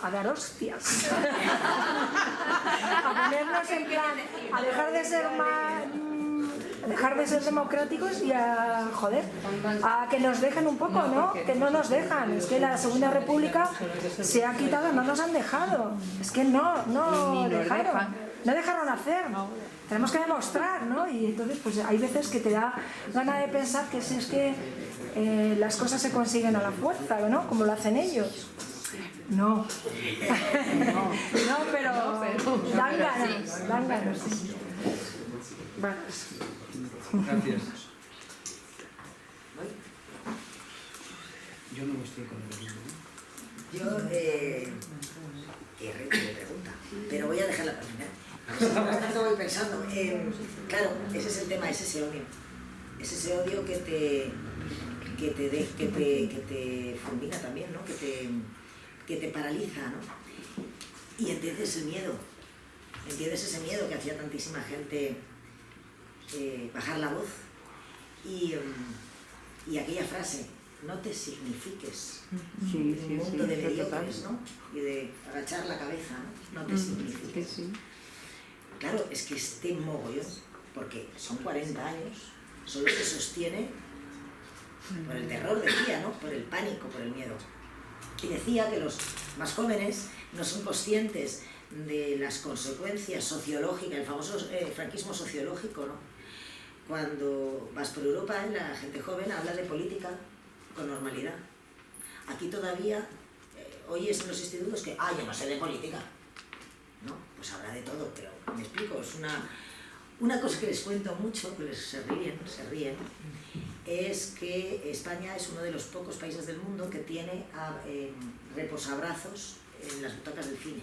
a dar hostias. A ponernos en plan, a dejar de ser más... a dejar de ser democráticos y a, joder, a que nos dejen un poco, ¿no? Que no nos dejan. Es que la Segunda República se ha quitado, no nos han dejado. Es que no dejaron hacer. Tenemos que demostrar, ¿no? Y entonces pues hay veces que te da gana de pensar que si es que las cosas se consiguen a la fuerza, ¿no? Como lo hacen ellos. No. No, pero dan ganas, sí. Gracias. Yo no estoy con el Yo pregunta, pero voy a dejarla para el final. Por tanto voy pensando, claro, ese es el tema, es ese odio. Es ese odio que te fulmina también, ¿no? Que te paraliza, ¿no? Y entiendes el miedo. Entiendes ese miedo que hacía tantísima gente bajar la voz. Y aquella frase, no te signifiques. Un mundo de mediocres, ¿no? Y de agachar la cabeza, ¿no? No te signifiques. Claro, es que este mogollón, porque son 40 años, solo se sostiene por el terror, decía, ¿no? Por el pánico, por el miedo. Y decía que los más jóvenes no son conscientes de las consecuencias sociológicas, el famoso franquismo sociológico, ¿no? Cuando vas por Europa, la gente joven habla de política con normalidad. Aquí todavía oyes en los institutos que, yo no sé de política. No, pues habla de todo, pero me explico, es una cosa que les cuento mucho, que se ríen, es que España es uno de los pocos países del mundo que tiene reposabrazos en las butacas del cine.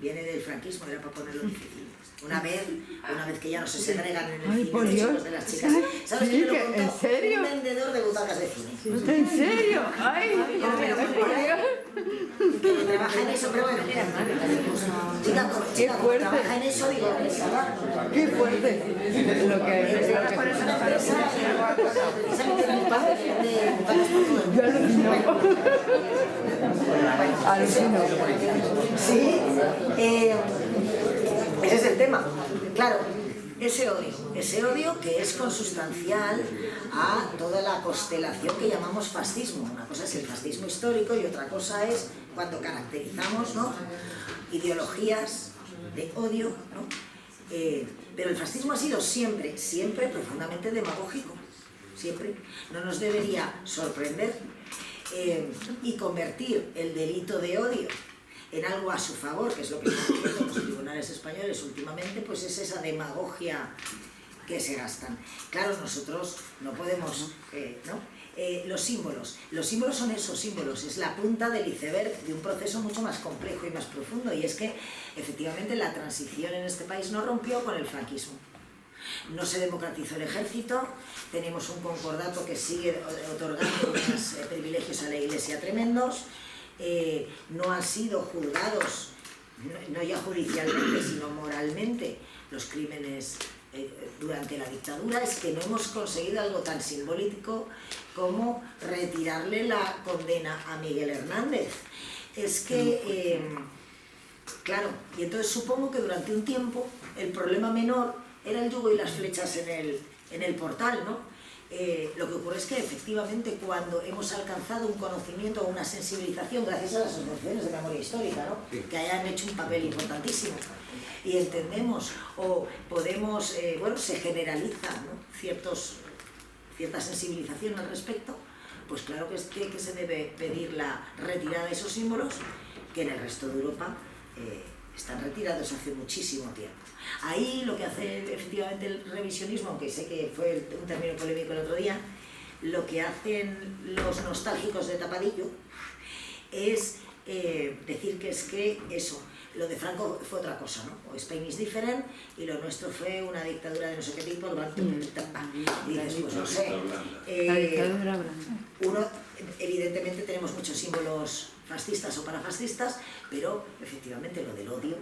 Viene del franquismo, era para ponerlo difícil. Una vez que ya no se segregan en el cine de chicos de las chicas. ¿Sabes qué me lo contó? ¿En serio? Un vendedor de butacas de cine. ¿En serio? ¡Ay! Que trabaja en eso, pero bueno. Chica, como trabaja en eso, digo, ¡Qué fuerte! Lo que yo alucino. Sí, ese es el tema. Claro, ese odio que es consustancial a toda la constelación que llamamos fascismo. Una cosa es el fascismo histórico y otra cosa es cuando caracterizamos, ¿no?, ideologías de odio, ¿no? Pero el fascismo ha sido siempre profundamente demagógico. Siempre. No nos debería sorprender y convertir el delito de odio en algo a su favor, que es lo que están haciendo los tribunales españoles últimamente, pues es esa demagogia que se gastan. Claro, nosotros no podemos, ¿no? Los símbolos son esos símbolos, es la punta del iceberg de un proceso mucho más complejo y más profundo, y es que efectivamente la transición en este país no rompió con el franquismo. No se democratizó el ejército, tenemos un concordato que sigue otorgando unos privilegios a la Iglesia tremendos, no han sido juzgados, no ya judicialmente, sino moralmente, los crímenes durante la dictadura. Es que no hemos conseguido algo tan simbólico como retirarle la condena a Miguel Hernández. Es que, claro, y entonces supongo que durante un tiempo el problema menor era el yugo y las flechas en el portal, ¿no? Lo que ocurre es que efectivamente cuando hemos alcanzado un conocimiento o una sensibilización gracias a las asociaciones de memoria histórica, ¿no?, que hayan hecho un papel importantísimo, y entendemos o podemos, bueno, se generaliza, ¿no?, cierta sensibilización al respecto, pues claro que se debe pedir la retirada de esos símbolos que en el resto de Europa están retirados hace muchísimo tiempo. Ahí lo que hace efectivamente el revisionismo, aunque sé que fue un término polémico el otro día, lo que hacen los nostálgicos de tapadillo es decir que es que eso, lo de Franco fue otra cosa, ¿no? O Spain is different, y lo nuestro fue una dictadura de no sé qué tipo, y dices, pues no sé. Uno, evidentemente tenemos muchos símbolos fascistas o parafascistas, pero efectivamente lo del odio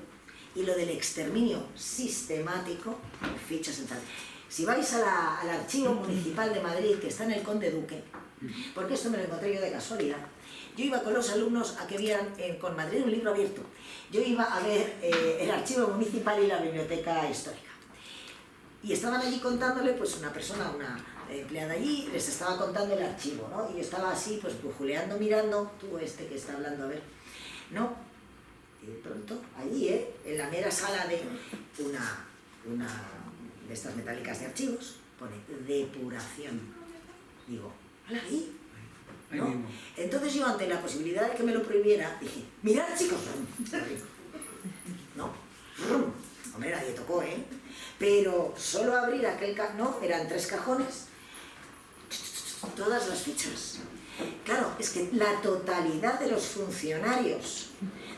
y lo del exterminio sistemático, fichas en tal. Si vais al Archivo Municipal de Madrid, que está en el Conde Duque, porque esto me lo encontré yo de casualidad, yo iba con los alumnos a que vieran con Madrid un libro abierto. Yo iba a ver el archivo municipal y la biblioteca histórica. Y estaban allí contándole, pues una persona, una empleada allí, les estaba contando el archivo, ¿no? Y yo estaba así, pues bujuleando, mirando, tú este que está hablando, a ver, ¿no? Y de pronto, allí, en la mera sala de una de estas metálicas de archivos, pone depuración. Digo, ¿hala ahí? ¿No? Entonces yo, ante la posibilidad de que me lo prohibiera, dije, mirad chicos, no, hombre, nadie tocó, pero solo abrir aquel cajón, no, eran 3 cajones, todas las fichas. Claro, es que la totalidad de los funcionarios,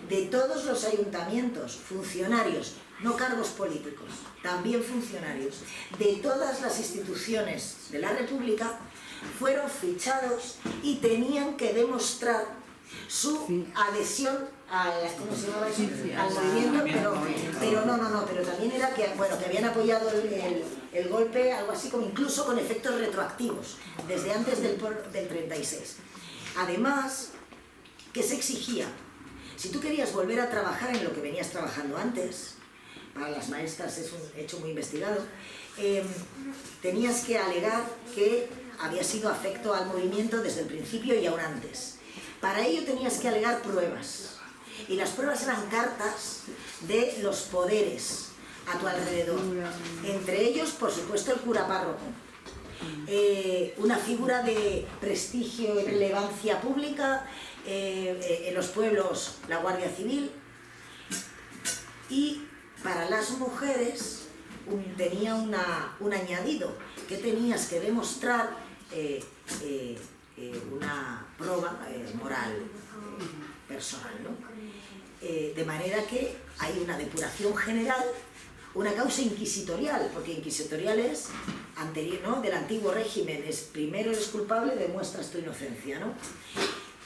de todos los ayuntamientos, funcionarios, no cargos políticos, también funcionarios, de todas las instituciones de la República, fueron fichados y tenían que demostrar su adhesión ¿cómo se llamaba eso? Al movimiento, pero también era que, bueno, que habían apoyado el golpe, algo así como incluso con efectos retroactivos, desde antes del 36. Además, ¿qué se exigía? Si tú querías volver a trabajar en lo que venías trabajando antes, para las maestras es un hecho muy investigado, tenías que alegar que había sido afecto al movimiento desde el principio y aún antes. Para ello tenías que alegar pruebas, y las pruebas eran cartas de los poderes a tu alrededor, entre ellos, por supuesto, el cura párroco, una figura de prestigio y relevancia pública, en los pueblos la Guardia Civil, y para las mujeres tenía un añadido, que tenías que demostrar una prueba moral personal, ¿no? De manera que hay una depuración general, una causa inquisitorial, porque inquisitorial es anterior, ¿no?, del antiguo régimen, es primero eres culpable, demuestras tu inocencia, ¿no?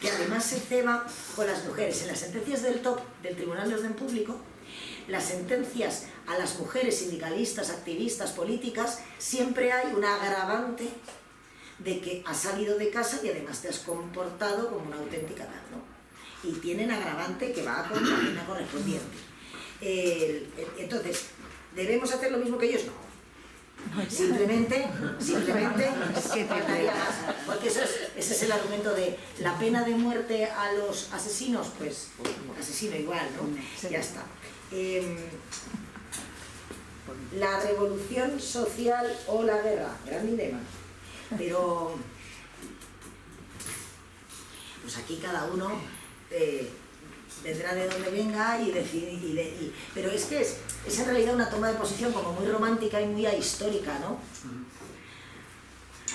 Que además se ceba con las mujeres. En las sentencias del TOP, del Tribunal de Orden Público, las sentencias a las mujeres sindicalistas, activistas, políticas, siempre hay un agravante de que has salido de casa y además te has comportado como una auténtica tal, ¿no? Y tienen agravante que va con la pena correspondiente. Entonces, ¿debemos hacer lo mismo que ellos? No. Simplemente faltaría más, porque ese es el argumento de la pena de muerte a los asesinos, pues asesino igual, ¿no? Ya está. La revolución social o la guerra, gran dilema. Pero pues aquí cada uno vendrá de donde venga y decide, pero es que es en realidad una toma de posición como muy romántica y muy ahistórica, ¿no?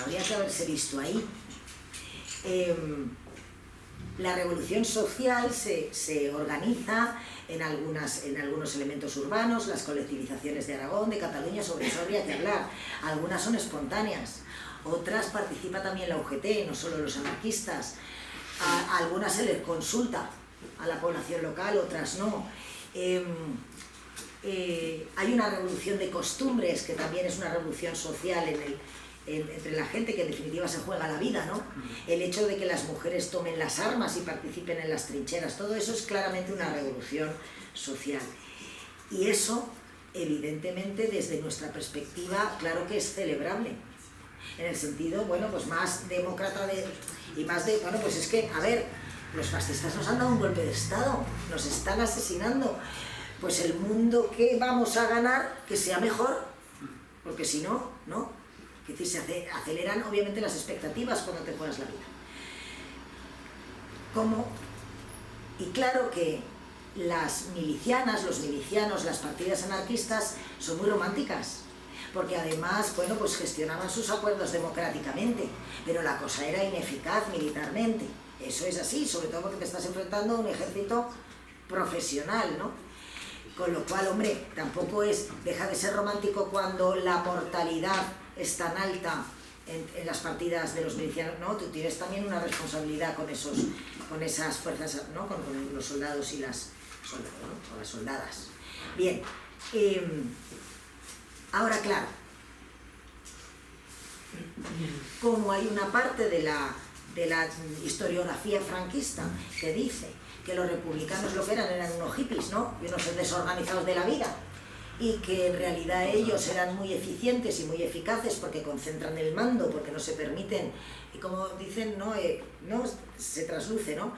Habría que haberse visto ahí. La revolución social se organiza en algunos elementos urbanos, las colectivizaciones de Aragón, de Cataluña, sobre eso habría que hablar. Algunas son espontáneas, otras participa también la UGT, no solo los anarquistas. A algunas se les consulta a la población local, otras no. Hay una revolución de costumbres, que también es una revolución social entre la gente, que en definitiva se juega la vida, ¿no? El hecho de que las mujeres tomen las armas y participen en las trincheras, todo eso es claramente una revolución social. Y eso, evidentemente, desde nuestra perspectiva, claro que es celebrable. En el sentido, bueno, pues más demócrata bueno, pues es que, a ver, los fascistas nos han dado un golpe de Estado, nos están asesinando. Pues el mundo que vamos a ganar, que sea mejor, porque si no, ¿no? Es decir, se aceleran obviamente las expectativas cuando te juegas la vida. Y claro que las milicianas, los milicianos, las partidas anarquistas son muy románticas, porque además, bueno, pues gestionaban sus acuerdos democráticamente, pero la cosa era ineficaz militarmente. Eso es así, sobre todo porque te estás enfrentando a un ejército profesional, ¿no? Con lo cual, hombre, tampoco deja de ser romántico cuando la mortalidad es tan alta en las partidas de los milicianos, ¿no? Tú tienes también una responsabilidad con esas fuerzas, ¿no? Con los soldados y las soldadas, ¿no? O las soldadas. Bien, ahora claro, como hay una parte de de la historiografía franquista, que dice que los republicanos lo que eran unos hippies, ¿no? Y unos desorganizados de la vida, y que en realidad ellos eran muy eficientes y muy eficaces porque concentran el mando, porque no se permiten, y como dicen, no se trasluce, ¿no?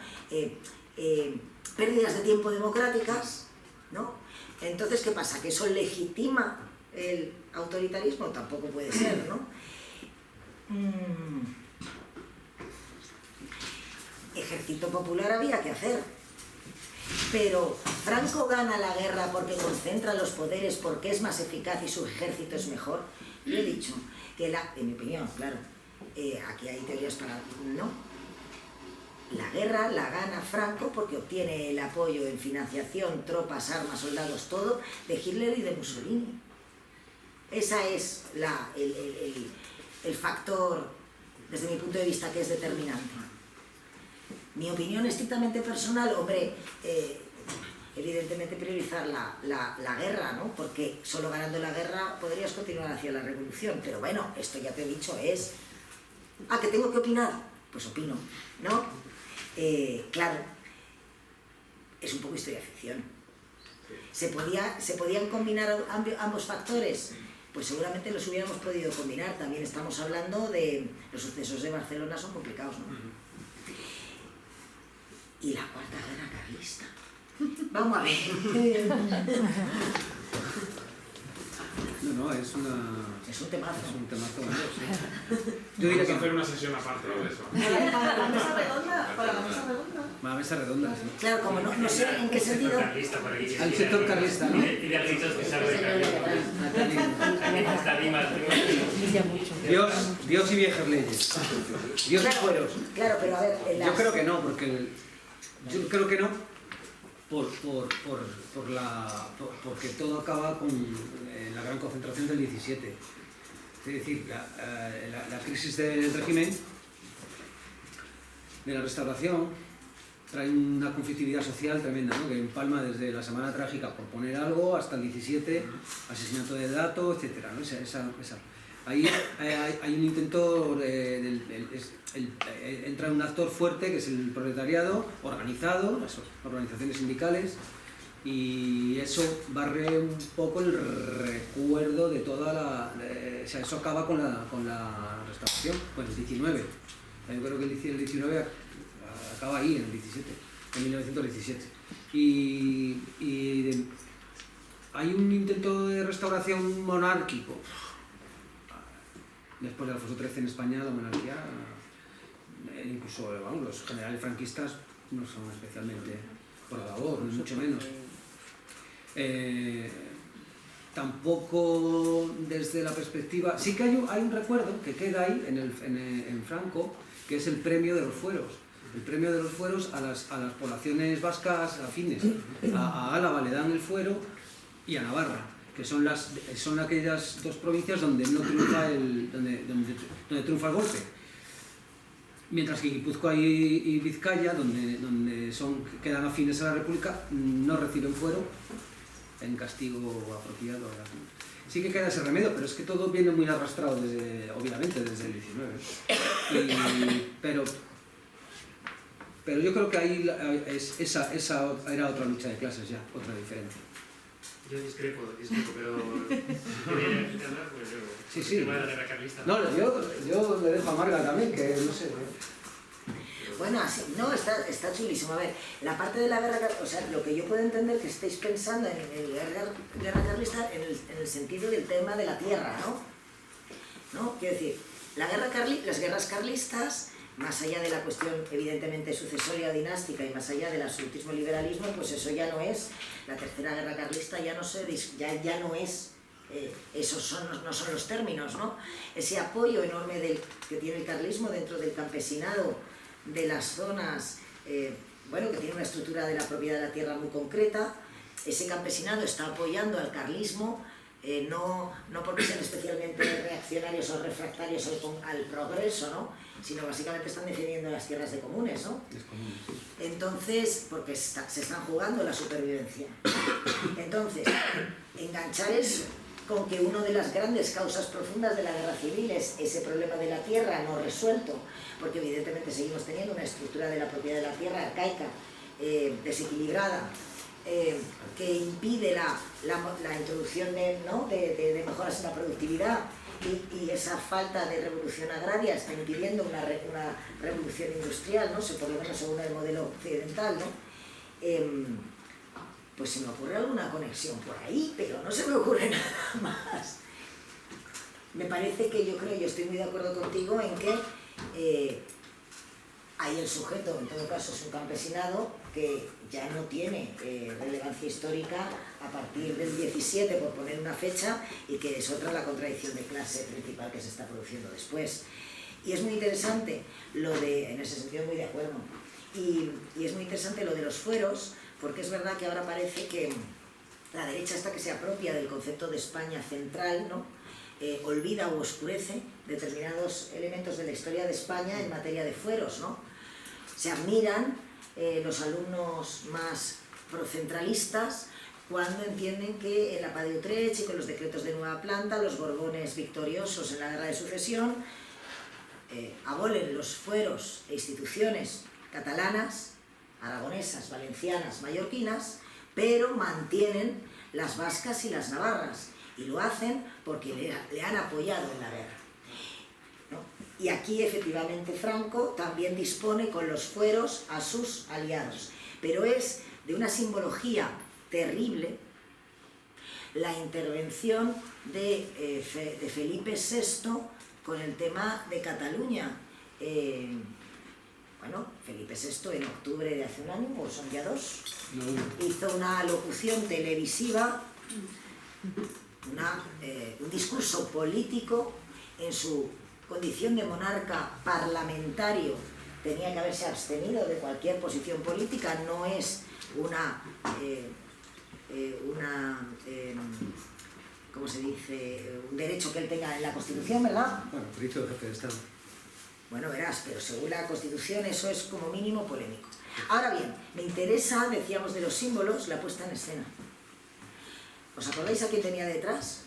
Pérdidas de tiempo democráticas, ¿no? Entonces, ¿qué pasa? ¿Que eso legitima el autoritarismo? Tampoco puede ser, ¿no? Ejército popular había que hacer, pero ¿Franco gana la guerra porque concentra los poderes, porque es más eficaz y su ejército es mejor? Yo he dicho que, en mi opinión, claro, aquí hay teorías para... no. La guerra la gana Franco porque obtiene el apoyo en financiación, tropas, armas, soldados, todo, de Hitler y de Mussolini. Esa es el factor, desde mi punto de vista, que es determinante. Mi opinión estrictamente personal, hombre, evidentemente priorizar la guerra, ¿no? Porque solo ganando la guerra podrías continuar hacia la revolución. Pero bueno, esto ya te he dicho es... Ah, ¿que tengo que opinar? Pues opino, ¿no? Claro, es un poco historia ficción. ¿Se podían combinar ambos factores? Pues seguramente los hubiéramos podido combinar. También estamos hablando de... Los sucesos de Barcelona son complicados, ¿no? Y la cuarta guerra carlista. Vamos a ver. No, es una... Es un temazo. Es un temazo, bueno, sí. Yo diría Vamos que... a hacer una sesión aparte de eso. ¿Para la mesa redonda? ¿Para la mesa redonda? Una mesa redonda, sí. Claro, como no sé en qué sentido... Al sector carlista, ¿no? Idealistas que saben de Dios y viejas leyes. Dios y fueros. Claro, pero a ver... Yo creo que no, porque... Yo creo que no, porque todo acaba con la gran concentración del 17. Es decir, la crisis del régimen, de la restauración, trae una conflictividad social tremenda, ¿no? Que empalma desde la Semana Trágica, por poner algo, hasta el 17, asesinato de Dato, etc., ¿no? Ahí hay un intento, entra un actor fuerte que es el proletariado organizado, las organizaciones sindicales, y eso barre un poco el recuerdo de toda la... o sea, eso acaba con la restauración, bueno, el 19. Yo creo que el 19 acaba ahí, en el 17, en 1917. Hay un intento de restauración monárquico. Después de Alfonso XIII en España, la monarquía, incluso los generales franquistas no son especialmente por labor, ni mucho menos. Tampoco desde la perspectiva... Sí que hay un recuerdo que queda ahí en Franco, que es el premio de los fueros. El premio de los fueros a las poblaciones vascas afines. A Álava le dan el fuero y a Navarra, que son aquellas dos provincias donde no triunfa donde triunfa el golpe. Mientras que Guipúzcoa y Vizcaya, donde quedan afines a la República, no reciben fuero en castigo apropiado. Sí que queda ese remedio, pero es que todo viene muy arrastrado, obviamente, desde el 19. Pero yo creo que ahí esa era otra lucha de clases ya, otra diferencia. Yo discrepo, pero... ¿Quería hablar? Pues yo... Sí, sí. El tema de la guerra carlista. No, yo le dejo a Marga también, que no sé... Bueno, así, no, está chulísimo. A ver, la parte de la guerra carlista, o sea, lo que yo puedo entender que estáis pensando en guerra carlista en el sentido del tema de la tierra, ¿no? Quiero decir, las guerras carlistas, más allá de la cuestión evidentemente sucesoria o dinástica y más allá del absolutismo y liberalismo, pues eso ya no es, la tercera guerra carlista ya no es, esos no son los términos, ¿no? Ese apoyo enorme que tiene el carlismo dentro del campesinado, de las zonas, bueno, que tiene una estructura de la propiedad de la tierra muy concreta. Ese campesinado está apoyando al carlismo, no porque sean especialmente reaccionarios o refractarios al progreso, ¿no? Sino básicamente están defendiendo las tierras de comunes, ¿no? Entonces, porque se están jugando la supervivencia. Entonces, enganchar eso con que una de las grandes causas profundas de la guerra civil es ese problema de la tierra no resuelto, porque evidentemente seguimos teniendo una estructura de la propiedad de la tierra arcaica, desequilibrada, que impide la introducción de mejoras en la productividad, y esa falta de revolución agraria está impidiendo una revolución industrial, ¿no? Por lo menos según el modelo occidental, ¿no? Pues se me ocurre alguna conexión por ahí, pero no se me ocurre nada más. Me parece que yo estoy muy de acuerdo contigo en que ahí el sujeto, en todo caso, es un campesinado que ya no tiene relevancia histórica a partir del 17, por poner una fecha, y que es otra la contradicción de clase principal que se está produciendo después. Y es muy interesante en ese sentido muy de acuerdo, y es muy interesante lo de los fueros, porque es verdad que ahora parece que la derecha esta que se apropia del concepto de España central, ¿no? Olvida o oscurece determinados elementos de la historia de España en materia de fueros, ¿no? Se admiran los alumnos más procentralistas cuando entienden que en la Paz de Utrecht y con los decretos de Nueva Planta, los Borbones victoriosos en la Guerra de Sucesión abolen los fueros e instituciones catalanas, aragonesas, valencianas, mallorquinas, pero mantienen las vascas y las navarras, y lo hacen porque le han apoyado en la guerra, ¿no? Y aquí efectivamente Franco también dispone con los fueros a sus aliados, pero es de una simbología terrible la intervención de Felipe VI con el tema de Cataluña. Bueno, Felipe VI en octubre de hace un año, o son ya dos, hizo una locución televisiva, un discurso político en su condición de monarca parlamentario. Tenía que haberse abstenido de cualquier posición política, no es ¿cómo se dice? Un derecho que él tenga en la Constitución, ¿verdad? Bueno, derecho de jefe de Estado. Bueno, verás, pero según la Constitución eso es como mínimo polémico. Ahora bien, me interesa, decíamos de los símbolos, la puesta en escena. ¿Os acordáis a quién tenía detrás?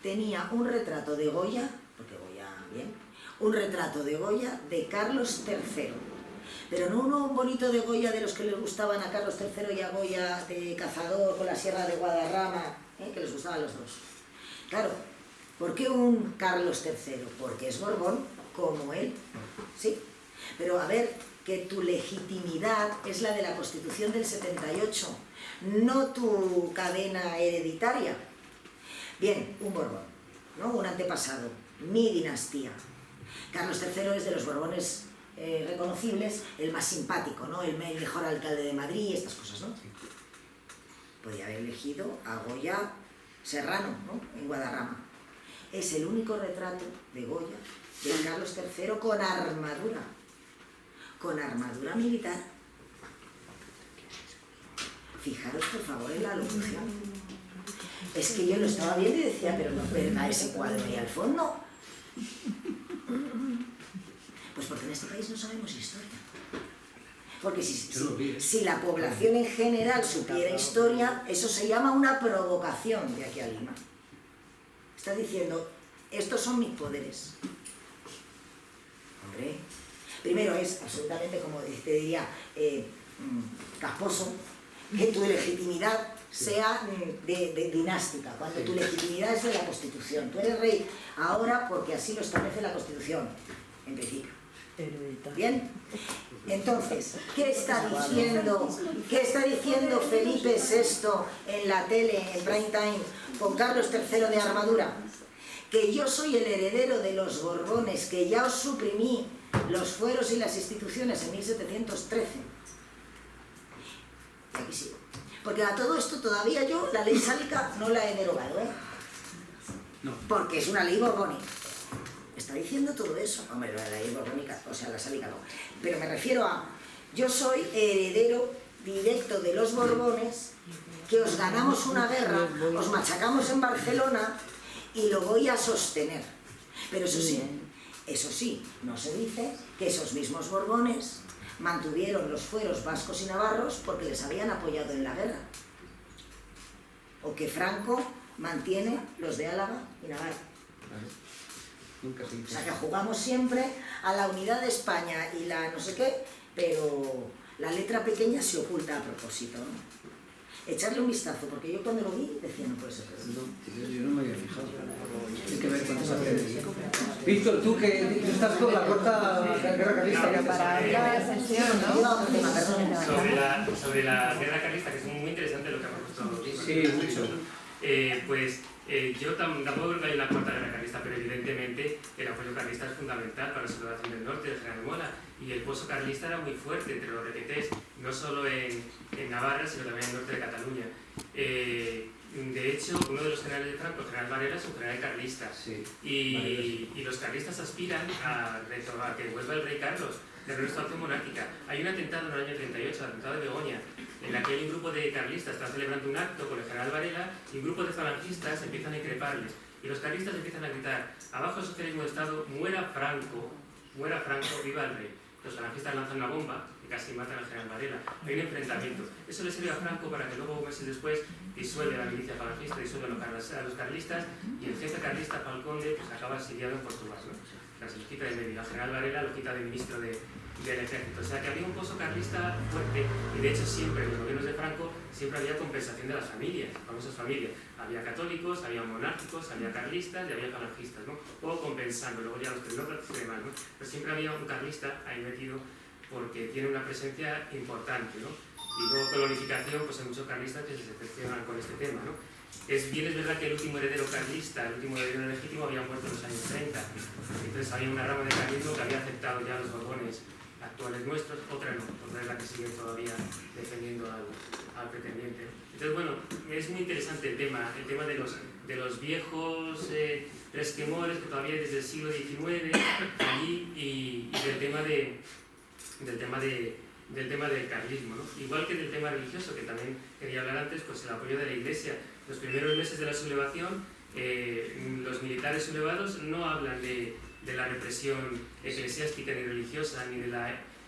Tenía un retrato de Goya, porque Goya, bien, un retrato de Goya de Carlos III. Pero no uno bonito de Goya de los que les gustaban a Carlos III y a Goya de cazador con la sierra de Guadarrama, que les gustaban los dos. Claro, ¿por qué un Carlos III? Porque es Borbón, como él, ¿sí? Pero a ver, que tu legitimidad es la de la Constitución del 78, no tu cadena hereditaria. Bien, un Borbón, ¿no? Un antepasado, mi dinastía. Carlos III es de los Borbones reconocibles, el más simpático, ¿no? El mejor alcalde de Madrid y estas cosas, ¿no? Podría haber elegido a Goya Serrano, ¿no? En Guadarrama. Es el único retrato de Goya de Carlos III con armadura militar. Fijaros por favor en la locución. Es que yo lo estaba viendo y decía, pero no es verdad ese cuadro ahí al fondo. Pues porque en este país no sabemos historia. Porque si la población en general supiera historia, eso se llama una provocación de aquí a Lima. Está diciendo, estos son mis poderes. Hombre, primero es absolutamente, como te diría, casposo, que tu legitimidad sea de dinástica, cuando tu legitimidad es de la Constitución. Tú eres rey ahora porque así lo establece la Constitución, en principio. Bien, entonces, ¿qué está diciendo Felipe VI en la tele, en prime time, con Carlos III de armadura? Que yo soy el heredero de los Borbones, que ya os suprimí los fueros y las instituciones en 1713. Y aquí sigo. Porque a todo esto todavía yo la ley sálica no la he derogado, ¿eh? No. Porque es una ley borbónica. Está diciendo todo eso. Hombre, la ley borbónica, o sea, la sálica no. Pero me refiero a, yo soy heredero directo de los Borbones, que os ganamos una guerra, os machacamos en Barcelona y lo voy a sostener. Pero eso sí, no se dice que esos mismos Borbones mantuvieron los fueros vascos y navarros porque les habían apoyado en la guerra. O que Franco mantiene los de Álava y Navarra. Nunca se O hizo. sea que jugamos siempre a la unidad de España y la no sé qué, pero la letra pequeña se oculta a propósito, ¿no? Echarle un vistazo, porque yo cuando lo vi decía, no puede ser. No, yo no me había fijado. Hay que ver cuántos aprendes. Víctor, tú que tú estás con la cuarta guerra carlista. Pero para la sesión, ¿no? Iba a otro tema, perdón. Sobre la guerra carlista, que es muy interesante lo que ha propuesto Víctor. Sí, mucho. Yo tampoco creo que haya una cuarta guerra carlista, pero evidentemente el apoyo carlista es fundamental para la sublevación del norte, del general Mola, y el pozo carlista era muy fuerte entre los requetés, no solo en Navarra, sino también en el norte de Cataluña. De hecho, uno de los generales de Franco, el general Varela, es un general carlista, Sí. y los carlistas aspiran a que vuelva el rey Carlos, de la restauración monárquica. Hay un atentado en el año 38, el atentado de Begoña, en la que hay un grupo de carlistas que están celebrando un acto con el general Varela y un grupo de falangistas empiezan a increparles. Y los carlistas empiezan a gritar: abajo el socialismo de Estado, muera Franco, viva el rey. Los falangistas lanzan una bomba y casi matan al general Varela. Hay un enfrentamiento. Eso le sirve a Franco para que luego, meses después, disuelve la milicia falangista, disuelve a los carlistas, y el jefe carlista, Falconde, pues acaba exiliado en Portugal, ¿no? O sea, se los quita de medio. Al general Varela lo quita de ministro del ejército. O sea que había un pozo carlista fuerte, y de hecho siempre en los gobiernos de Franco siempre había compensación de las familias, famosas familias. Había católicos, había monárquicos, había carlistas y había falangistas, ¿no? O compensando, luego ya los tecnócratas y demás, ¿no? Pero siempre había un carlista ahí metido porque tiene una presencia importante, ¿no? Y luego con la unificación, pues hay muchos carlistas que se decepcionan con este tema, ¿no? Es verdad que el último heredero carlista, el último heredero legítimo, había muerto en los años 30. Entonces había una rama de carlismo que había aceptado ya los borbones actuales nuestros, otra no, otra es la que sigue todavía defendiendo al pretendiente. Entonces, bueno, es muy interesante el tema de los viejos resquemores que todavía desde el siglo XIX allí, y del tema del carlismo, ¿no? Igual que del tema religioso, que también quería hablar antes, pues el apoyo de la Iglesia. Los primeros meses de la sublevación, los militares sublevados no hablan de la represión eclesiástica ni religiosa, ni del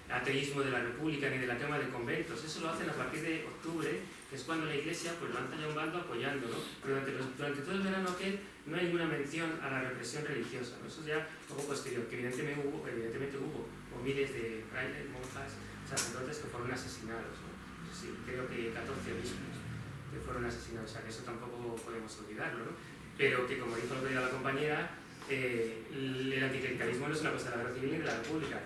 ateísmo de la República, ni de la quema de conventos. Eso lo hacen a partir de octubre, que es cuando la Iglesia pues lanza ya un bando apoyando, ¿no? Pero durante todo el verano aquel no hay ninguna mención a la represión religiosa, ¿no? Eso ya luego posterior, que evidentemente hubo miles de frailes, monjas, sacerdotes que fueron asesinados, ¿no? Sí, creo que 14 obispos que fueron asesinados, o sea que eso tampoco podemos olvidarlo, ¿no? Pero que, como dijo el otro día la compañera, el anticlericalismo no es una cosa de la guerra civil ni de la República,